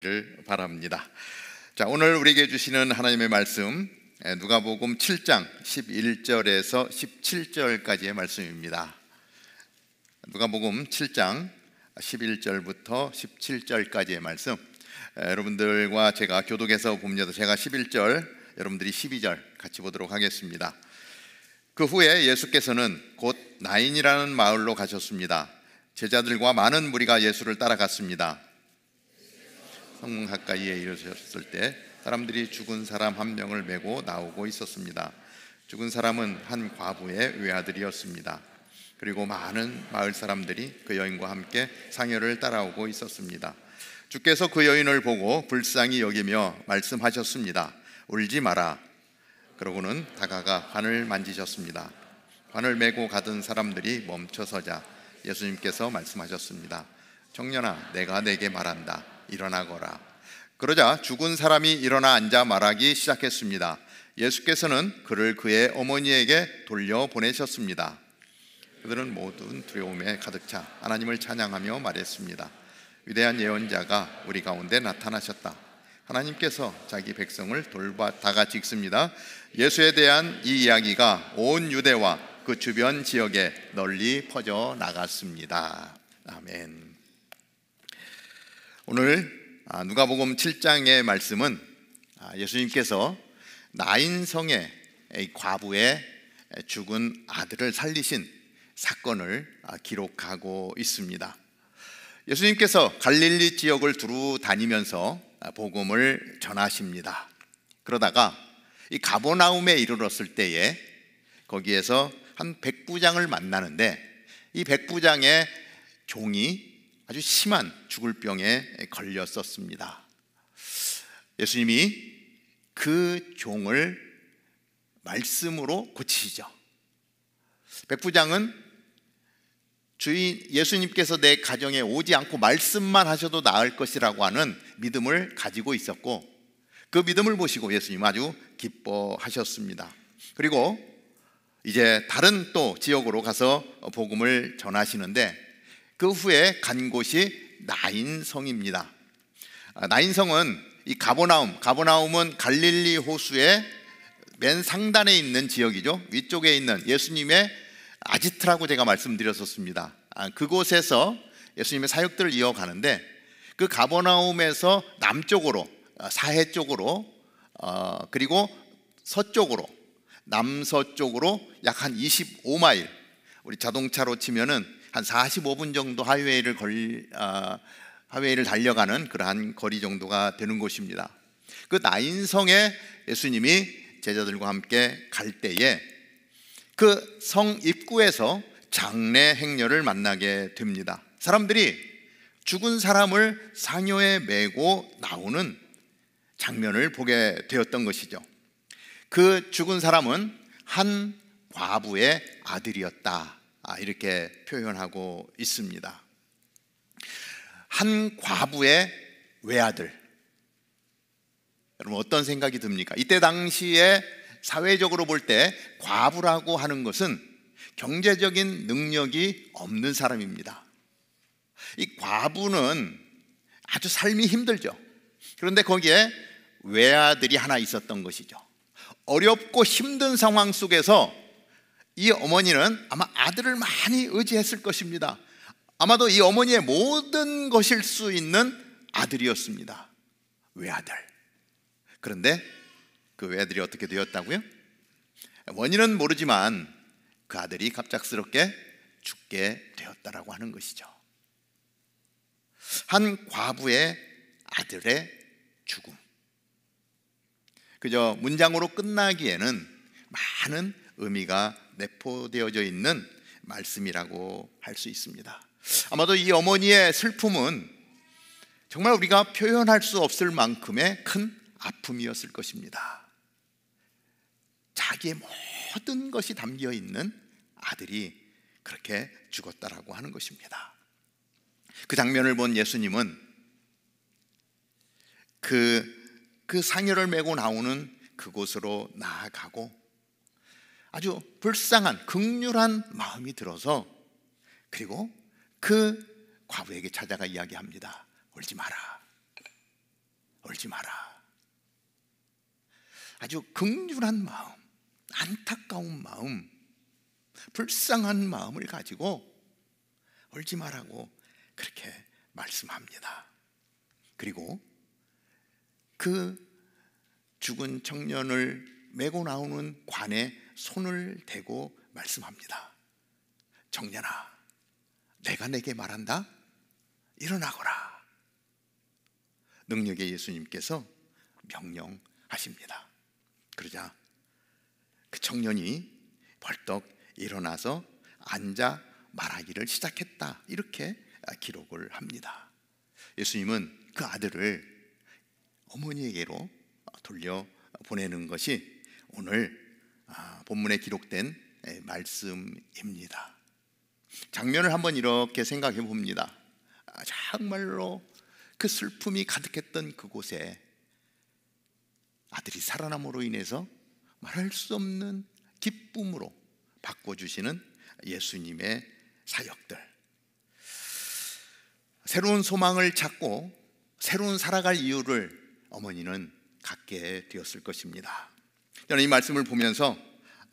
를 바랍니다. 자, 오늘 우리에게 주시는 하나님의 말씀 누가복음 7장 11절에서 17절까지의 말씀입니다. 누가복음 7장 11절부터 17절까지의 말씀. 여러분들과 제가 교독해서 봅니다. 제가 11절, 여러분들이 12절 같이 보도록 하겠습니다. 그 후에 예수께서는 곧 나인이라는 마을로 가셨습니다. 제자들과 많은 무리가 예수를 따라갔습니다. 성문 가까이에 이르셨을 때 사람들이 죽은 사람 한 명을 메고 나오고 있었습니다. 죽은 사람은 한 과부의 외아들이었습니다. 그리고 많은 마을 사람들이 그 여인과 함께 상여를 따라오고 있었습니다. 주께서 그 여인을 보고 불쌍히 여기며 말씀하셨습니다. 울지 마라. 그러고는 다가가 관을 만지셨습니다. 관을 메고 가던 사람들이 멈춰서자 예수님께서 말씀하셨습니다. 청년아, 내가 내게 말한다. 일어나거라. 그러자 죽은 사람이 일어나 앉아 말하기 시작했습니다. 예수께서는 그를 그의 어머니에게 돌려보내셨습니다. 그들은 모든 두려움에 가득 차 하나님을 찬양하며 말했습니다. 위대한 예언자가 우리 가운데 나타나셨다. 하나님께서 자기 백성을 돌보다가 읽습니다. 예수에 대한 이 이야기가 온 유대와 그 주변 지역에 널리 퍼져 나갔습니다. 아멘. 오늘 누가복음 7장의 말씀은 예수님께서 나인성의 과부의 죽은 아들을 살리신 사건을 기록하고 있습니다. 예수님께서 갈릴리 지역을 두루 다니면서 복음을 전하십니다. 그러다가 이 가버나움에 이르렀을 때에 거기에서 한 백부장을 만나는데 이 백부장의 종이 아주 심한 죽을 병에 걸렸었습니다. 예수님이 그 종을 말씀으로 고치시죠. 백부장은 주인 예수님께서 내 가정에 오지 않고 말씀만 하셔도 나을 것이라고 하는 믿음을 가지고 있었고, 그 믿음을 보시고 예수님 아주 기뻐하셨습니다. 그리고 이제 다른 또 지역으로 가서 복음을 전하시는데 그 후에 간 곳이 나인성입니다. 나인성은 이 가버나움은 갈릴리 호수의 맨 상단에 있는 지역이죠. 위쪽에 있는 예수님의 아지트라고 제가 말씀드렸었습니다. 그곳에서 예수님의 사역들을 이어가는데 그 가버나움에서 남쪽으로 사해 쪽으로 그리고 서쪽으로 남서쪽으로 약 한 25마일, 우리 자동차로 치면은 한 45분 정도 하이웨이를 달려가는 그러한 거리 정도가 되는 곳입니다. 그 나인성에 예수님이 제자들과 함께 갈 때에 그 성 입구에서 장례 행렬을 만나게 됩니다. 사람들이 죽은 사람을 상여에 메고 나오는 장면을 보게 되었던 것이죠. 그 죽은 사람은 한 과부의 아들이었다, 이렇게 표현하고 있습니다. 한 과부의 외아들. 여러분 어떤 생각이 듭니까? 이때 당시에 사회적으로 볼 때 과부라고 하는 것은 경제적인 능력이 없는 사람입니다. 이 과부는 아주 삶이 힘들죠. 그런데 거기에 외아들이 하나 있었던 것이죠. 어렵고 힘든 상황 속에서 이 어머니는 아마 아들을 많이 의지했을 것입니다. 아마도 이 어머니의 모든 것일 수 있는 아들이었습니다. 외아들. 그런데 그 외아들이 어떻게 되었다고요? 원인은 모르지만 그 아들이 갑작스럽게 죽게 되었다라고 하는 것이죠. 한 과부의 아들의 죽음. 그저 문장으로 끝나기에는 많은 의미가 내포되어져 있는 말씀이라고 할 수 있습니다. 아마도 이 어머니의 슬픔은 정말 우리가 표현할 수 없을 만큼의 큰 아픔이었을 것입니다. 자기의 모든 것이 담겨 있는 아들이 그렇게 죽었다라고 하는 것입니다. 그 장면을 본 예수님은 그 상여를 메고 나오는 그곳으로 나아가고 아주 불쌍한 긍휼한 마음이 들어서 그리고 그 과부에게 찾아가 이야기합니다. 울지 마라. 울지 마라. 아주 긍휼한 마음, 안타까운 마음, 불쌍한 마음을 가지고 울지 말라고 그렇게 말씀합니다. 그리고 그 죽은 청년을 메고 나오는 관에 손을 대고 말씀합니다. 청년아, 내가 내게 말한다. 일어나거라. 능력의 예수님께서 명령하십니다. 그러자 그 청년이 벌떡 일어나서 앉아 말하기를 시작했다. 이렇게 기록을 합니다. 예수님은 그 아들을 어머니에게로 돌려보내는 것이 오늘 본문에 기록된 말씀입니다. 장면을 한번 이렇게 생각해 봅니다. 정말로 그 슬픔이 가득했던 그곳에 아들이 살아남으로 인해서 말할 수 없는 기쁨으로 바꿔주시는 예수님의 사역들, 새로운 소망을 찾고 새로운 살아갈 이유를 어머니는 갖게 되었을 것입니다. 저는 이 말씀을 보면서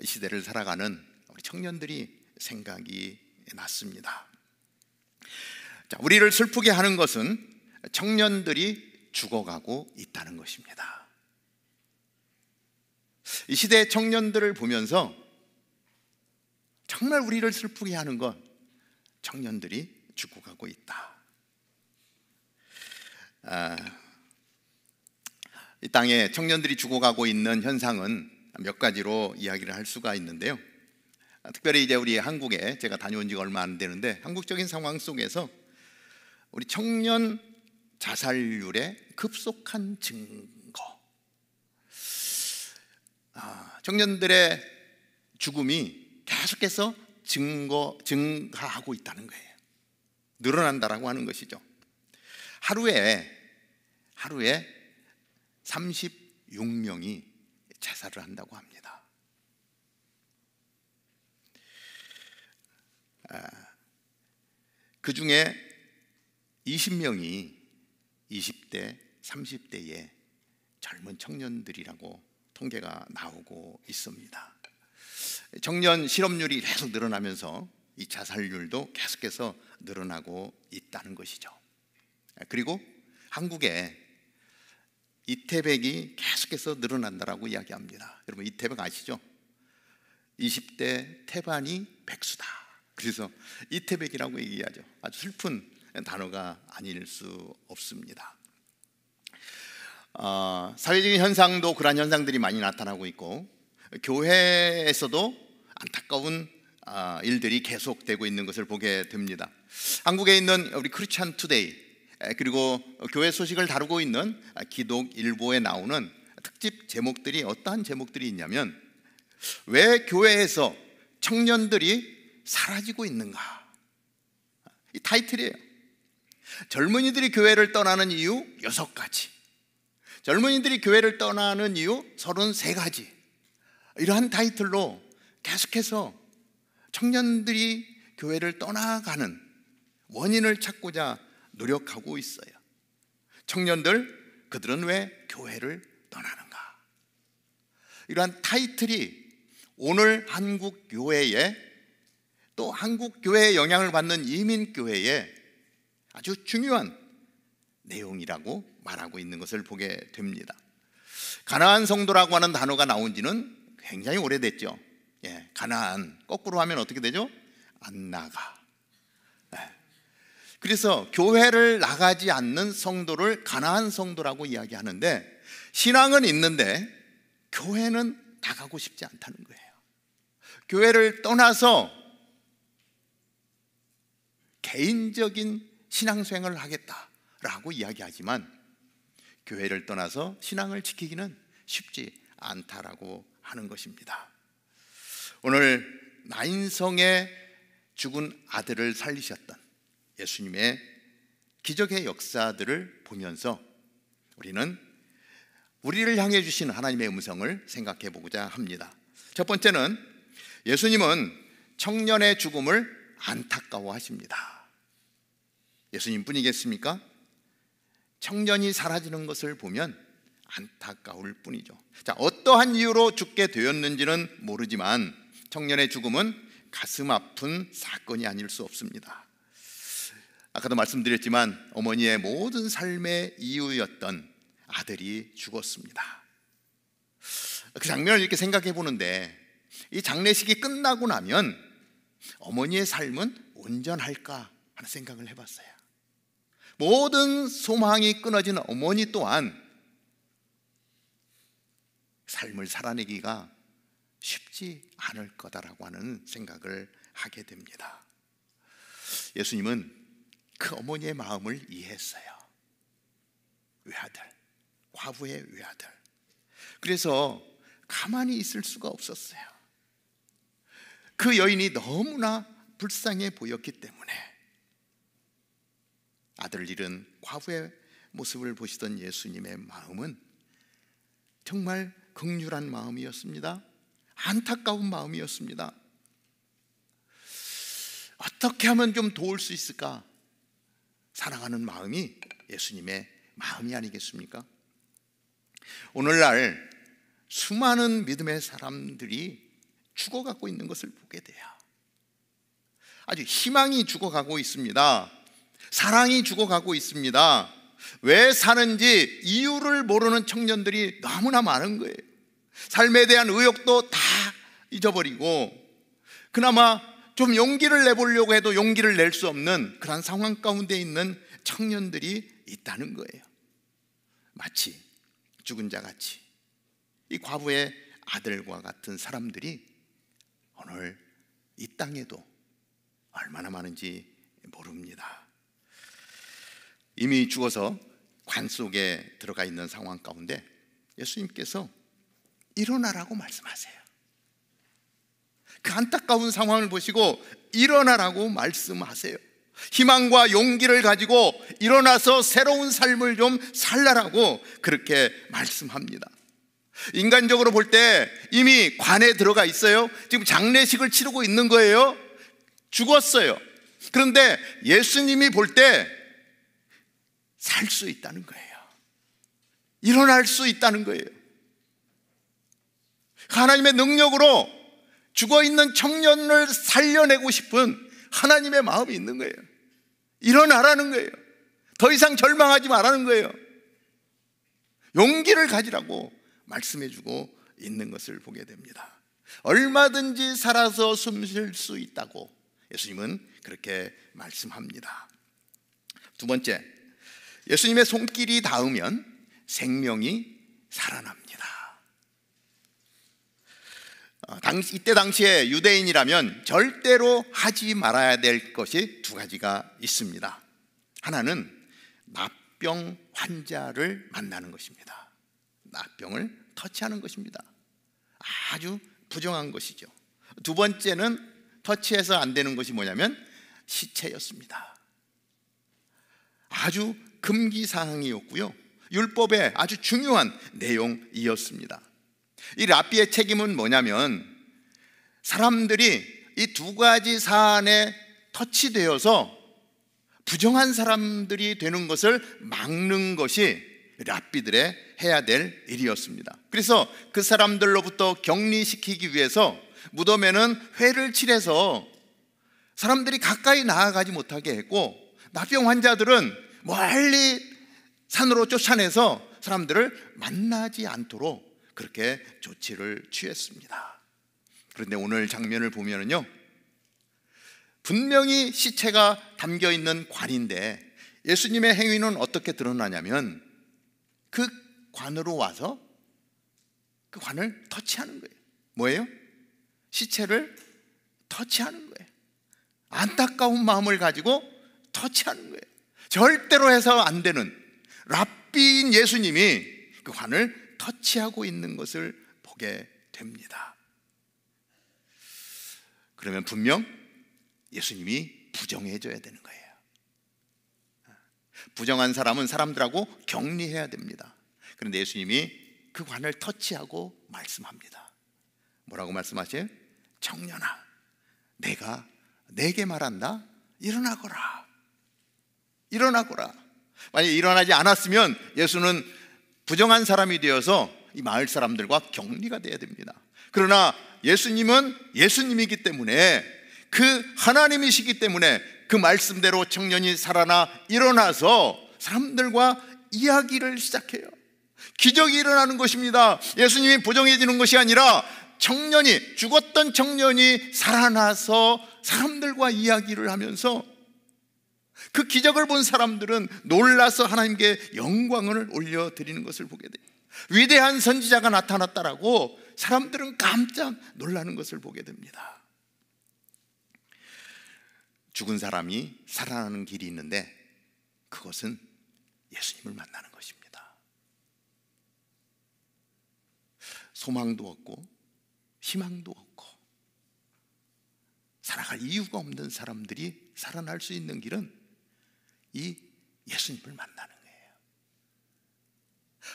이 시대를 살아가는 우리 청년들이 생각이 났습니다. 자, 우리를 슬프게 하는 것은 청년들이 죽어가고 있다는 것입니다. 이 시대의 청년들을 보면서 정말 우리를 슬프게 하는 건 청년들이 죽어가고 있다. 이 땅에 청년들이 죽어가고 있는 현상은 몇 가지로 이야기를 할 수가 있는데요. 특별히 이제 우리 한국에 제가 다녀온 지가 얼마 안 되는데 한국적인 상황 속에서 우리 청년 자살률의 급속한 증거, 청년들의 죽음이 계속해서 증가하고 있다는 거예요. 늘어난다라고 하는 것이죠. 하루에 36명이 자살을 한다고 합니다. 그 중에 20명이 20대, 30대의 젊은 청년들이라고 통계가 나오고 있습니다. 청년 실업률이 계속 늘어나면서 이 자살률도 계속해서 늘어나고 있다는 것이죠. 그리고 한국에 이태백이 계속해서 늘어난다라고 이야기합니다. 여러분 이태백 아시죠? 20대 태반이 백수다. 그래서 이태백이라고 얘기하죠. 아주 슬픈 단어가 아닐 수 없습니다. 사회적인 현상도 그러한 현상들이 많이 나타나고 있고 교회에서도 안타까운 일들이 계속되고 있는 것을 보게 됩니다. 한국에 있는 우리 크리스찬 투데이 그리고 교회 소식을 다루고 있는 기독일보에 나오는 특집 제목들이 어떠한 제목들이 있냐면 왜 교회에서 청년들이 사라지고 있는가? 이 타이틀이에요. 젊은이들이 교회를 떠나는 이유 6가지, 젊은이들이 교회를 떠나는 이유 33가지, 이러한 타이틀로 계속해서 청년들이 교회를 떠나가는 원인을 찾고자 노력하고 있어요. 청년들, 그들은 왜 교회를 떠나는가? 이러한 타이틀이 오늘 한국 교회에, 또 한국 교회의 영향을 받는 이민 교회에 아주 중요한 내용이라고 말하고 있는 것을 보게 됩니다. 가나안 성도라고 하는 단어가 나온 지는 굉장히 오래됐죠. 가나안 거꾸로 하면 어떻게 되죠? 안 나가. 그래서 교회를 나가지 않는 성도를 가나안 성도라고 이야기하는데, 신앙은 있는데 교회는 나가고 싶지 않다는 거예요. 교회를 떠나서 개인적인 신앙생활을 하겠다라고 이야기하지만 교회를 떠나서 신앙을 지키기는 쉽지 않다라고 하는 것입니다. 오늘 나인성의 죽은 아들을 살리셨던 예수님의 기적의 역사들을 보면서 우리는 우리를 향해 주신 하나님의 음성을 생각해 보고자 합니다. 첫 번째는 예수님은 청년의 죽음을 안타까워하십니다. 예수님 뿐이겠습니까? 청년이 사라지는 것을 보면 안타까울 뿐이죠. 자, 어떠한 이유로 죽게 되었는지는 모르지만 청년의 죽음은 가슴 아픈 사건이 아닐 수 없습니다. 아까도 말씀드렸지만 어머니의 모든 삶의 이유였던 아들이 죽었습니다. 그 장면을 이렇게 생각해 보는데, 이 장례식이 끝나고 나면 어머니의 삶은 온전할까 하는 생각을 해봤어요. 모든 소망이 끊어진 어머니 또한 삶을 살아내기가 쉽지 않을 거다라고 하는 생각을 하게 됩니다. 예수님은 그 어머니의 마음을 이해했어요. 외아들, 과부의 외아들. 그래서 가만히 있을 수가 없었어요. 그 여인이 너무나 불쌍해 보였기 때문에 아들을 잃은 과부의 모습을 보시던 예수님의 마음은 정말 긍휼한 마음이었습니다. 안타까운 마음이었습니다. 어떻게 하면 좀 도울 수 있을까? 사랑하는 마음이 예수님의 마음이 아니겠습니까? 오늘날 수많은 믿음의 사람들이 죽어가고 있는 것을 보게 돼요. 아주 희망이 죽어가고 있습니다. 사랑이 죽어가고 있습니다. 왜 사는지 이유를 모르는 청년들이 너무나 많은 거예요. 삶에 대한 의욕도 다 잊어버리고 그나마 좀 용기를 내보려고 해도 용기를 낼 수 없는 그런 상황 가운데 있는 청년들이 있다는 거예요. 마치 죽은 자 같이 이 과부의 아들과 같은 사람들이 오늘 이 땅에도 얼마나 많은지 모릅니다. 이미 죽어서 관 속에 들어가 있는 상황 가운데 예수님께서 일어나라고 말씀하세요. 그 안타까운 상황을 보시고 일어나라고 말씀하세요. 희망과 용기를 가지고 일어나서 새로운 삶을 좀 살라라고 그렇게 말씀합니다. 인간적으로 볼 때 이미 관에 들어가 있어요. 지금 장례식을 치르고 있는 거예요. 죽었어요. 그런데 예수님이 볼 때 살 수 있다는 거예요. 일어날 수 있다는 거예요. 하나님의 능력으로 죽어있는 청년을 살려내고 싶은 하나님의 마음이 있는 거예요. 일어나라는 거예요. 더 이상 절망하지 말라는 거예요. 용기를 가지라고 말씀해주고 있는 것을 보게 됩니다. 얼마든지 살아서 숨 쉴 수 있다고 예수님은 그렇게 말씀합니다. 두 번째, 예수님의 손길이 닿으면 생명이 살아납니다. 이때 당시에 유대인이라면 절대로 하지 말아야 될 것이 두 가지가 있습니다. 하나는 납병 환자를 만나는 것입니다. 납병을 터치하는 것입니다. 아주 부정한 것이죠. 두 번째는 터치해서 안 되는 것이 뭐냐면 시체였습니다. 아주 금기사항이었고요, 율법의 아주 중요한 내용이었습니다. 이 랍비의 책임은 뭐냐면 사람들이 이 두 가지 사안에 터치되어서 부정한 사람들이 되는 것을 막는 것이 랍비들의 해야 될 일이었습니다. 그래서 그 사람들로부터 격리시키기 위해서 무덤에는 회를 칠해서 사람들이 가까이 나아가지 못하게 했고, 납병 환자들은 멀리 산으로 쫓아내서 사람들을 만나지 않도록 그렇게 조치를 취했습니다. 그런데 오늘 장면을 보면은요, 분명히 시체가 담겨있는 관인데 예수님의 행위는 어떻게 드러나냐면 그 관으로 와서 그 관을 터치하는 거예요. 뭐예요? 시체를 터치하는 거예요. 안타까운 마음을 가지고 터치하는 거예요. 절대로 해서 안 되는 랍비인 예수님이 그 관을 터치하고 있는 것을 보게 됩니다. 그러면 분명 예수님이 부정해줘야 되는 거예요. 부정한 사람은 사람들하고 격리해야 됩니다. 그런데 예수님이 그 관을 터치하고 말씀합니다. 뭐라고 말씀하세요? 청년아, 내가 내게 말한다. 일어나거라. 일어나거라. 만약에 일어나지 않았으면 예수는 부정한 사람이 되어서 이 마을 사람들과 격리가 돼야 됩니다. 그러나 예수님은 예수님이기 때문에, 그 하나님이시기 때문에 그 말씀대로 청년이 살아나 일어나서 사람들과 이야기를 시작해요. 기적이 일어나는 것입니다. 예수님이 부정해지는 것이 아니라 죽었던 청년이 살아나서 사람들과 이야기를 하면서 그 기적을 본 사람들은 놀라서 하나님께 영광을 올려드리는 것을 보게 돼요. 위대한 선지자가 나타났다라고 사람들은 깜짝 놀라는 것을 보게 됩니다. 죽은 사람이 살아나는 길이 있는데 그것은 예수님을 만나는 것입니다. 소망도 없고 희망도 없고 살아갈 이유가 없는 사람들이 살아날 수 있는 길은 이 예수님을 만나는 거예요.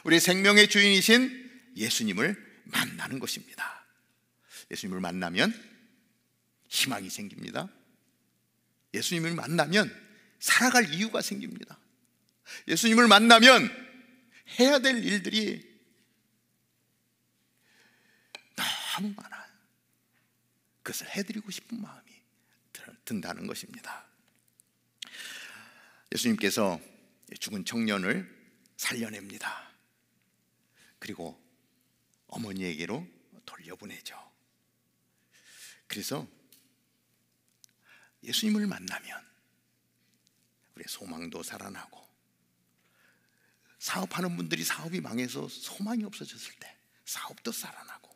우리 생명의 주인이신 예수님을 만나는 것입니다. 예수님을 만나면 희망이 생깁니다. 예수님을 만나면 살아갈 이유가 생깁니다. 예수님을 만나면 해야 될 일들이 너무 많아요. 그것을 해드리고 싶은 마음이 든다는 것입니다. 예수님께서 죽은 청년을 살려냅니다. 그리고 어머니에게로 돌려보내죠. 그래서 예수님을 만나면 우리의 소망도 살아나고, 사업하는 분들이 사업이 망해서 소망이 없어졌을 때 사업도 살아나고,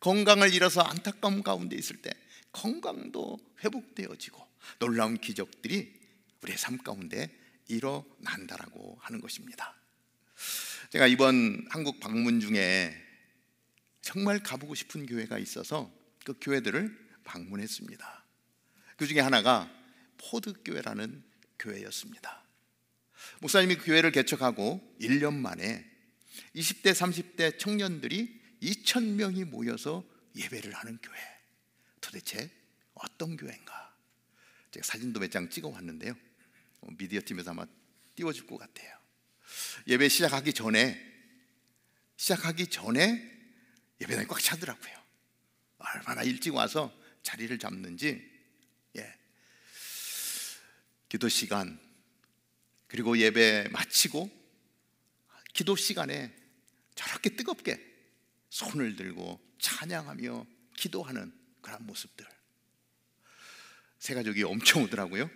건강을 잃어서 안타까움 가운데 있을 때 건강도 회복되어지고, 놀라운 기적들이 우리의 삶 가운데 일어난다라고 하는 것입니다. 제가 이번 한국 방문 중에 정말 가보고 싶은 교회가 있어서 그 교회들을 방문했습니다. 그 중에 하나가 포드교회라는 교회였습니다. 목사님이 그 교회를 개척하고 1년 만에 20대 30대 청년들이 2,000명이 모여서 예배를 하는 교회. 도대체 어떤 교회인가? 제가 사진도 몇 장 찍어 왔는데요, 미디어 팀에서 아마 띄워줄 것 같아요. 예배 시작하기 전에 예배당이 꽉 차더라고요. 얼마나 일찍 와서 자리를 잡는지. 기도 시간, 그리고 예배 마치고 기도 시간에 저렇게 뜨겁게 손을 들고 찬양하며 기도하는 그런 모습들. 새가족이 엄청 오더라고요.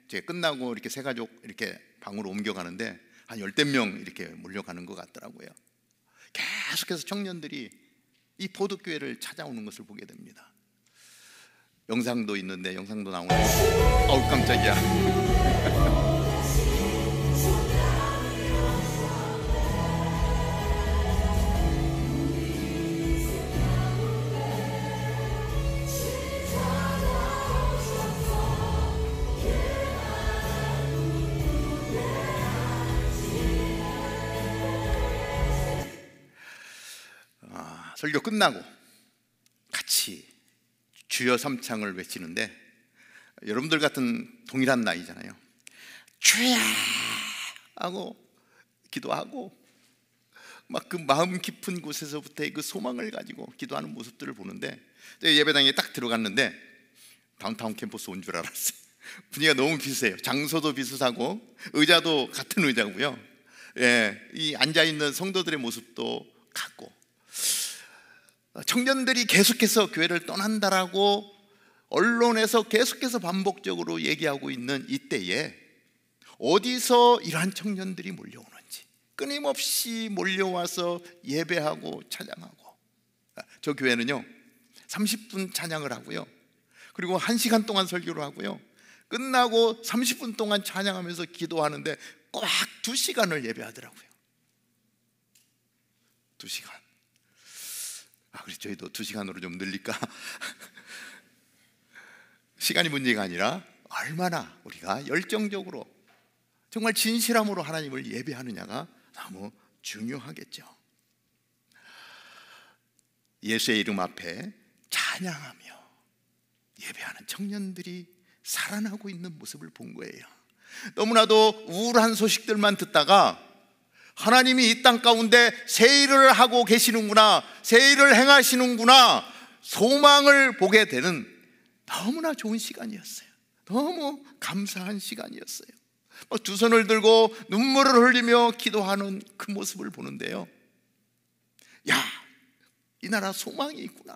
제가 끝나고 이렇게 새가족 이렇게 방으로 옮겨가는데 한 10대 명 이렇게 몰려가는 것 같더라고요. 계속해서 청년들이 이 포도교회를 찾아오는 것을 보게 됩니다. 영상도 있는데, 영상도 나오는데, 어우 깜짝이야. 설교 끝나고 같이 주여 삼창을 외치는데, 여러분들 같은 동일한 나이잖아요. 주야 하고 기도하고 막 그 마음 깊은 곳에서부터의 그 소망을 가지고 기도하는 모습들을 보는데, 예배당에 딱 들어갔는데 다운타운 캠퍼스 온 줄 알았어요. 분위기가 너무 비슷해요. 장소도 비슷하고 의자도 같은 의자고요. 이 앉아있는 성도들의 모습도 같고, 청년들이 계속해서 교회를 떠난다라고 언론에서 계속해서 반복적으로 얘기하고 있는 이때에 어디서 이러한 청년들이 몰려오는지 끊임없이 몰려와서 예배하고 찬양하고, 저 교회는요 30분 찬양을 하고요, 그리고 1시간 동안 설교를 하고요, 끝나고 30분 동안 찬양하면서 기도하는데 꽉 2시간을 예배하더라고요. 2시간. 그래서 저희도 2시간으로 좀 늘릴까? 시간이 문제가 아니라 얼마나 우리가 열정적으로 정말 진실함으로 하나님을 예배하느냐가 너무 중요하겠죠. 예수의 이름 앞에 찬양하며 예배하는 청년들이 살아나고 있는 모습을 본 거예요. 너무나도 우울한 소식들만 듣다가 하나님이 이 땅 가운데 새 일을 하고 계시는구나, 새 일을 행하시는구나, 소망을 보게 되는 너무나 좋은 시간이었어요. 너무 감사한 시간이었어요. 두 손을 들고 눈물을 흘리며 기도하는 그 모습을 보는데요, 야, 이 나라 소망이 있구나,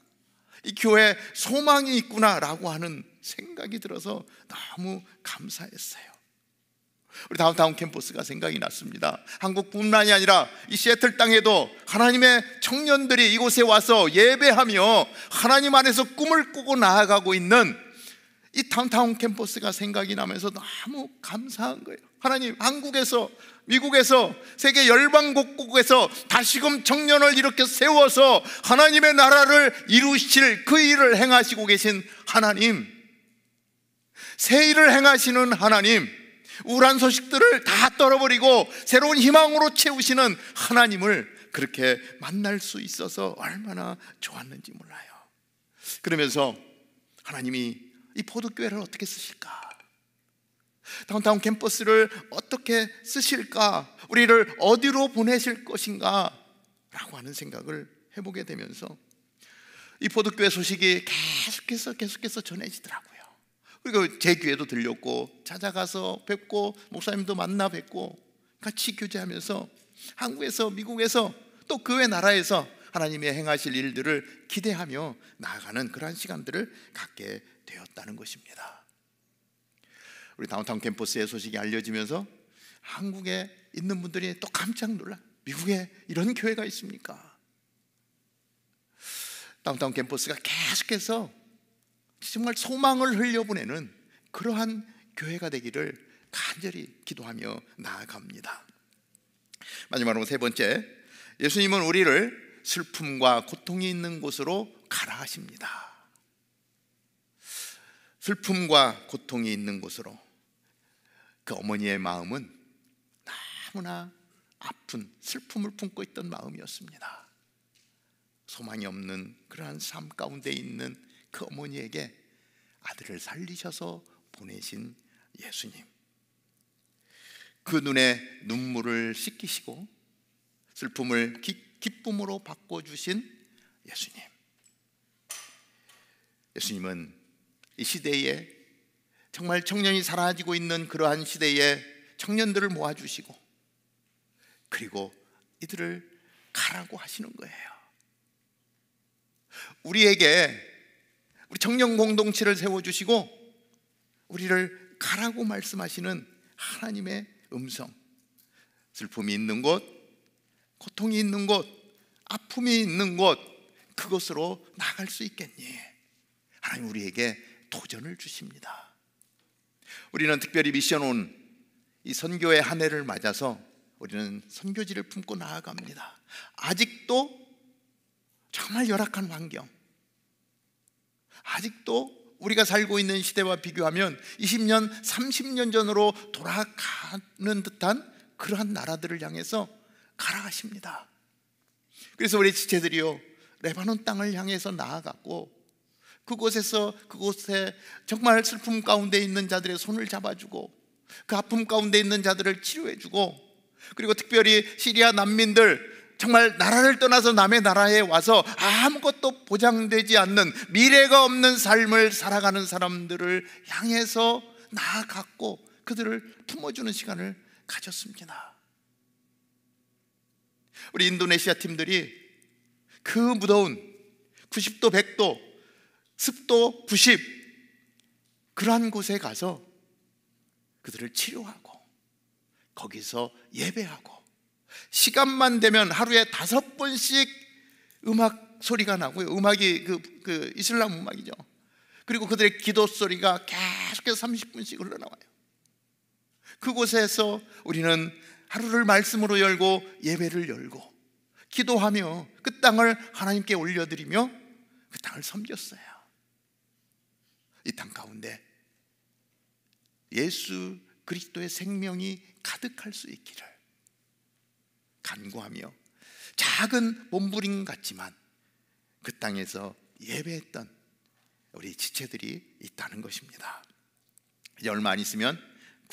이 교회에 소망이 있구나 라고 하는 생각이 들어서 너무 감사했어요. 우리 다운타운 캠퍼스가 생각이 났습니다. 한국뿐만이 아니라 이 시애틀 땅에도 하나님의 청년들이 이곳에 와서 예배하며 하나님 안에서 꿈을 꾸고 나아가고 있는 이 다운타운 캠퍼스가 생각이 나면서 너무 감사한 거예요. 하나님, 한국에서, 미국에서, 세계 열방 곳곳에서 다시금 청년을 이렇게 세워서 하나님의 나라를 이루실 그 일을 행하시고 계신 하나님, 새 일을 행하시는 하나님, 우울한 소식들을 다 떨어버리고 새로운 희망으로 채우시는 하나님을 그렇게 만날 수 있어서 얼마나 좋았는지 몰라요. 그러면서 하나님이 이 포도교회를 어떻게 쓰실까, 다운타운 캠퍼스를 어떻게 쓰실까, 우리를 어디로 보내실 것인가 라고 하는 생각을 해보게 되면서 이 포도교회 소식이 계속해서 전해지더라고요. 그리고 제 귀에도 들렸고, 찾아가서 뵙고, 목사님도 만나 뵙고, 같이 교제하면서 한국에서, 미국에서, 또 그 외 나라에서 하나님의 행하실 일들을 기대하며 나아가는 그러한 시간들을 갖게 되었다는 것입니다. 우리 다운타운 캠퍼스의 소식이 알려지면서 한국에 있는 분들이 또 깜짝 놀라, 미국에 이런 교회가 있습니까? 다운타운 캠퍼스가 계속해서 정말 소망을 흘려보내는 그러한 교회가 되기를 간절히 기도하며 나아갑니다. 마지막으로 세 번째, 예수님은 우리를 슬픔과 고통이 있는 곳으로 가라 하십니다. 슬픔과 고통이 있는 곳으로. 그 어머니의 마음은 너무나 아픈 슬픔을 품고 있던 마음이었습니다. 소망이 없는 그러한 삶 가운데 있는 그 어머니에게 아들을 살리셔서 보내신 예수님, 그 눈에 눈물을 씻기시고 슬픔을 기쁨으로 바꿔주신 예수님. 예수님은 이 시대에, 정말 청년이 사라지고 있는 그러한 시대에 청년들을 모아주시고, 그리고 이들을 가라고 하시는 거예요. 우리에게, 우리 청년 공동체를 세워주시고 우리를 가라고 말씀하시는 하나님의 음성. 슬픔이 있는 곳, 고통이 있는 곳, 아픔이 있는 곳, 그곳으로 나갈 수 있겠니? 하나님 우리에게 도전을 주십니다. 우리는 특별히 미션 온 이 선교의 한 해를 맞아서 우리는 선교지를 품고 나아갑니다. 아직도 정말 열악한 환경, 아직도 우리가 살고 있는 시대와 비교하면 20년, 30년 전으로 돌아가는 듯한 그러한 나라들을 향해서 가라가십니다. 그래서 우리 지체들이요, 레바논 땅을 향해서 나아갔고, 그곳에 정말 슬픔 가운데 있는 자들의 손을 잡아주고, 그 아픔 가운데 있는 자들을 치료해주고, 그리고 특별히 시리아 난민들, 정말 나라를 떠나서 남의 나라에 와서 아무것도 보장되지 않는 미래가 없는 삶을 살아가는 사람들을 향해서 나아갔고, 그들을 품어주는 시간을 가졌습니다. 우리 인도네시아 팀들이 그 무더운 90도, 100도, 습도 90, 그러한 곳에 가서 그들을 치료하고, 거기서 예배하고, 시간만 되면 하루에 5번씩 음악 소리가 나고요. 음악이 그 이슬람 음악이죠. 그리고 그들의 기도 소리가 계속해서 30분씩 흘러나와요. 그곳에서 우리는 하루를 말씀으로 열고 예배를 열고 기도하며 그 땅을 하나님께 올려드리며 그 땅을 섬겼어요. 이 땅 가운데 예수 그리스도의 생명이 가득할 수 있기를 간구하며, 작은 몸부림 같지만 그 땅에서 예배했던 우리 지체들이 있다는 것입니다. 이제 얼마 안 있으면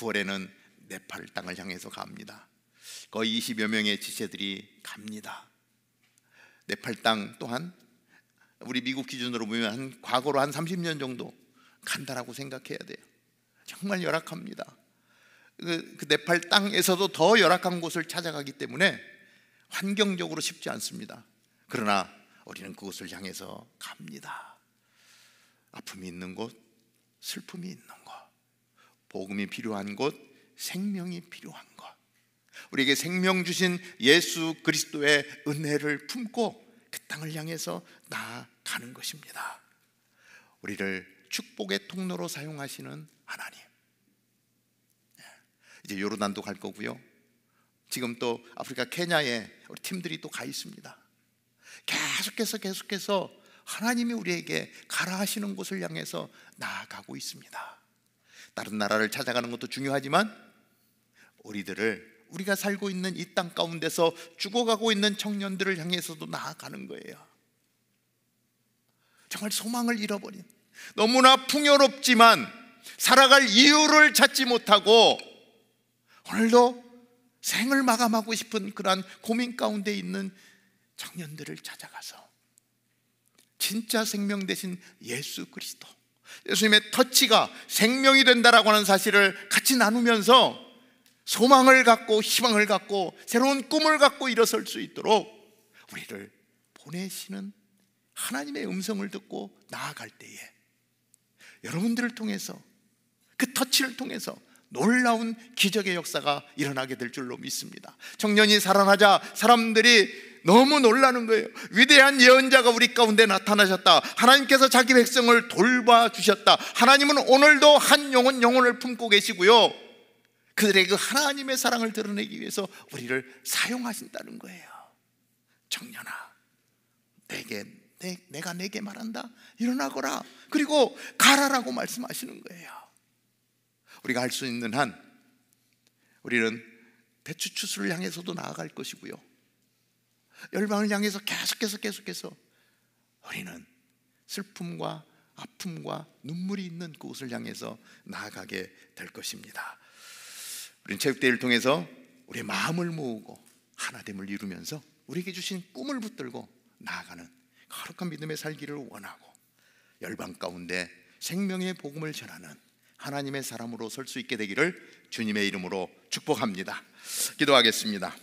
9월에는 네팔 땅을 향해서 갑니다. 거의 20여 명의 지체들이 갑니다. 네팔 땅 또한 우리 미국 기준으로 보면 과거로 한 30년 정도 간다라고 생각해야 돼요. 정말 열악합니다. 그 네팔 땅에서도 더 열악한 곳을 찾아가기 때문에 환경적으로 쉽지 않습니다. 그러나 우리는 그곳을 향해서 갑니다. 아픔이 있는 곳, 슬픔이 있는 곳, 복음이 필요한 곳, 생명이 필요한 곳, 우리에게 생명 주신 예수 그리스도의 은혜를 품고 그 땅을 향해서 나아가는 것입니다. 우리를 축복의 통로로 사용하시는 하나님. 이제 요르단도 갈 거고요. 지금 또 아프리카 케냐에 우리 팀들이 또 가 있습니다. 계속해서 하나님이 우리에게 가라 하시는 곳을 향해서 나아가고 있습니다. 다른 나라를 찾아가는 것도 중요하지만 우리가 살고 있는 이 땅 가운데서 죽어가고 있는 청년들을 향해서도 나아가는 거예요. 정말 소망을 잃어버린, 너무나 풍요롭지만 살아갈 이유를 찾지 못하고 오늘도 생을 마감하고 싶은 그러한 고민 가운데 있는 청년들을 찾아가서 진짜 생명 되신 예수 그리스도, 예수님의 터치가 생명이 된다라고 하는 사실을 같이 나누면서 소망을 갖고 희망을 갖고 새로운 꿈을 갖고 일어설 수 있도록 우리를 보내시는 하나님의 음성을 듣고 나아갈 때에 여러분들을 통해서, 그 터치를 통해서 놀라운 기적의 역사가 일어나게 될 줄로 믿습니다. 청년이 살아나자 사람들이 너무 놀라는 거예요. 위대한 예언자가 우리 가운데 나타나셨다. 하나님께서 자기 백성을 돌봐주셨다. 하나님은 오늘도 한 영혼을 품고 계시고요, 그들의 그 하나님의 사랑을 드러내기 위해서 우리를 사용하신다는 거예요. 청년아, 내가 내게 말한다. 일어나거라. 그리고 가라라고 말씀하시는 거예요. 우리가 할 수 있는 한 우리는 배추추수를 향해서도 나아갈 것이고요, 열방을 향해서 계속해서 우리는 슬픔과 아픔과 눈물이 있는 그곳을 향해서 나아가게 될 것입니다. 우리는 체육대회를 통해서 우리의 마음을 모으고 하나됨을 이루면서 우리에게 주신 꿈을 붙들고 나아가는 거룩한 믿음의 살기를 원하고 열방 가운데 생명의 복음을 전하는 하나님의 사람으로 설 수 있게 되기를 주님의 이름으로 축복합니다. 기도하겠습니다.